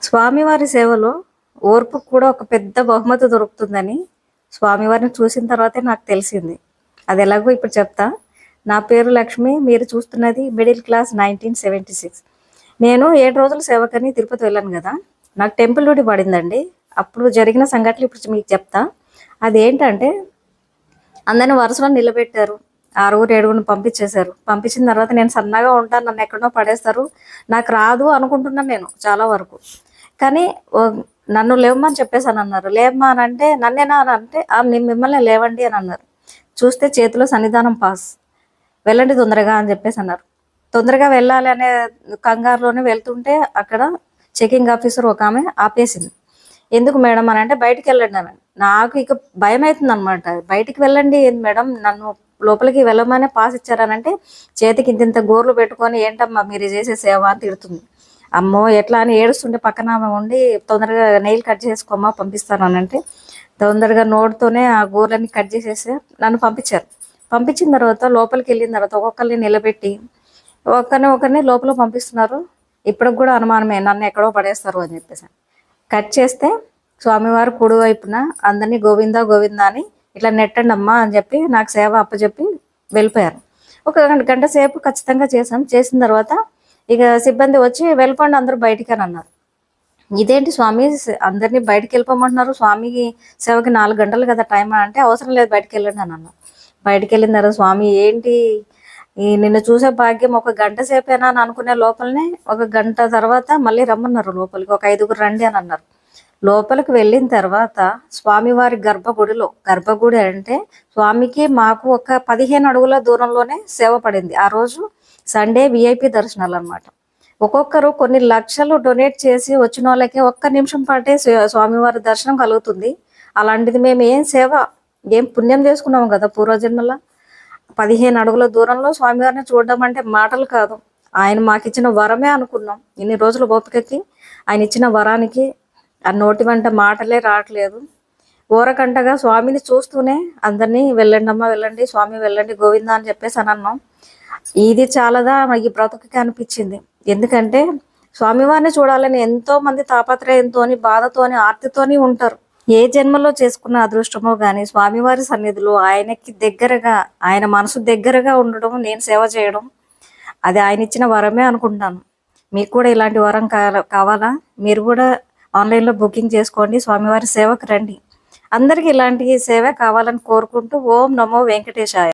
స్వామివారి సేవలో ఓర్పుకు కూడా ఒక పెద్ద బహుమతి దొరుకుతుందని స్వామివారిని చూసిన తర్వాతే నాకు తెలిసింది. అది ఎలాగో ఇప్పుడు చెప్తా. నా పేరు లక్ష్మి. మీరు చూస్తున్నది మిడిల్ క్లాస్ 1976. నేను 7 రోజుల సేవకని తిరుపతి వెళ్ళాను కదా. నాకు టెంపుల్ డ్యూటీ పడిందండి. అప్పుడు జరిగిన సంఘటనలు ఇప్పుడు మీకు చెప్తా. అదేంటంటే అందరిని వరుసలో నిలబెట్టారు. 6, 7 పంపించేశారు. పంపించిన తర్వాత నేను సన్నగా ఉంటాను, నన్ను ఎక్కడో పడేస్తారు, నాకు రాదు అనుకుంటున్నాను నేను చాలా వరకు. కానీ నన్ను లేవమని చెప్పేసాను అన్నారు. లేవమ్మా అని అంటే నన్నేనా అని అంటే నేను మిమ్మల్ని లేవండి అని అన్నారు. చూస్తే చేతిలో సన్నిధానం పాస్, వెళ్ళండి తొందరగా అని చెప్పేసి అన్నారు. తొందరగా వెళ్ళాలి అనే కంగారులోనే వెళ్తుంటే అక్కడ చెకింగ్ ఆఫీసర్ ఒక ఆమె ఆపేసింది. ఎందుకు మేడం అని అంటే బయటికి వెళ్ళండి అని. నాకు ఇక భయం అవుతుంది అనమాట. బయటికి వెళ్ళండి ఏంది మేడం, నన్ను లోపలికి వెళ్ళమనే పాస్ ఇచ్చారనంటే చేతికి ఇంత గోర్లు పెట్టుకొని ఏంటమ్మా మీరు చేసే సేవ అని తిడుతుంది. అమ్మో ఎట్లా అని ఏడుస్తుంటే పక్కన ఆమె ఉండి తొందరగా నెయిల్ కట్ చేసుకోమా పంపిస్తాను అని అంటే తొందరగా నోటుతోనే ఆ గోర్లన్నీ కట్ చేసేసి నన్ను పంపించారు. పంపించిన తర్వాత లోపలికి వెళ్ళిన తర్వాత ఒక్కొక్కరిని నిలబెట్టి ఒకరిని లోపల పంపిస్తున్నారు. ఇప్పటికి కూడా అనుమానమే, నన్ను ఎక్కడో పడేస్తారు అని చెప్పేసి. కట్ చేస్తే స్వామివారు కుడి వైపున అందరినీ గోవిందా గోవిందా అని ఇట్లా నెట్టండి అమ్మా అని చెప్పి నాకు సేవ అప్పచెప్పి వెళ్ళిపోయారు. ఒక గంట సేపు ఖచ్చితంగా చేసాం. చేసిన తర్వాత ఇక సిబ్బంది వచ్చి వెళ్ళిపోండి అందరూ బయటికి అని అన్నారు. ఇదేంటి స్వామి అందరినీ బయటికి వెళ్ళిపోమంటున్నారు, స్వామికి సేవకి 4 గంటలు కదా టైం అని అంటే అవసరం లేదు బయటికి వెళ్ళండి అని అన్నారు. బయటికి వెళ్ళిన తర్వాత స్వామి ఏంటి నిన్ను చూసే భాగ్యం ఒక గంట సేపేనా అని అనుకునే లోపలనే ఒక గంట తర్వాత మళ్ళీ రమ్మన్నారు లోపలికి, ఒక 5గురు రండి అని అన్నారు. లోపలికి వెళ్ళిన తర్వాత స్వామివారి గర్భగుడి అంటే స్వామికి మాకు ఒక 15 అడుగుల దూరంలోనే సేవ పడింది. ఆ రోజు సండే విఐపి దర్శనాలు అనమాట. ఒక్కొక్కరు కొన్ని లక్షలు డొనేట్ చేసి వచ్చిన వాళ్ళకి ఒక్క నిమిషం పాటే స్వామివారి దర్శనం కలుగుతుంది. అలాంటిది మేము ఏం పుణ్యం చేసుకున్నాము కదా పూర్వజన్మల. 15 అడుగుల దూరంలో స్వామివారిని చూడడం అంటే మాటలు కాదు. ఆయన మాకు ఇచ్చిన వరమే అనుకున్నాం. ఇన్ని రోజుల ఓపికకి ఆయన ఇచ్చిన వరానికి ఆ నోటి వెంట మాటలే రావట్లేదు. ఊరకంటగా స్వామిని చూస్తూనే అందరినీ వెళ్ళండి అమ్మ వెళ్ళండి, స్వామి వెళ్ళండి గోవిందా అని చెప్పేసి అని అన్నాం. ఇది చాలాదా ఈ బ్రతుకుకి అనిపించింది. ఎందుకంటే స్వామివారిని చూడాలని ఎంతో మంది తాపత్రయంతోని, బాధతోని, ఆర్తితోని ఉంటారు. ఏ జన్మలో చేసుకున్న అదృష్టమో కానీ స్వామివారి సన్నిధిలో ఆయనకి దగ్గరగా, ఆయన మనసు దగ్గరగా ఉండడం, నేను సేవ చేయడం, అది ఆయన ఇచ్చిన వరమే అనుకుంటాను. మీకు కూడా ఇలాంటి వరం కావాలా? మీరు కూడా ఆన్లైన్లో బుకింగ్ చేసుకోండి, స్వామివారి సేవకు రండి. అందరికీ ఇలాంటి సేవ కావాలని కోరుకుంటూ ఓం నమో వెంకటేశాయ.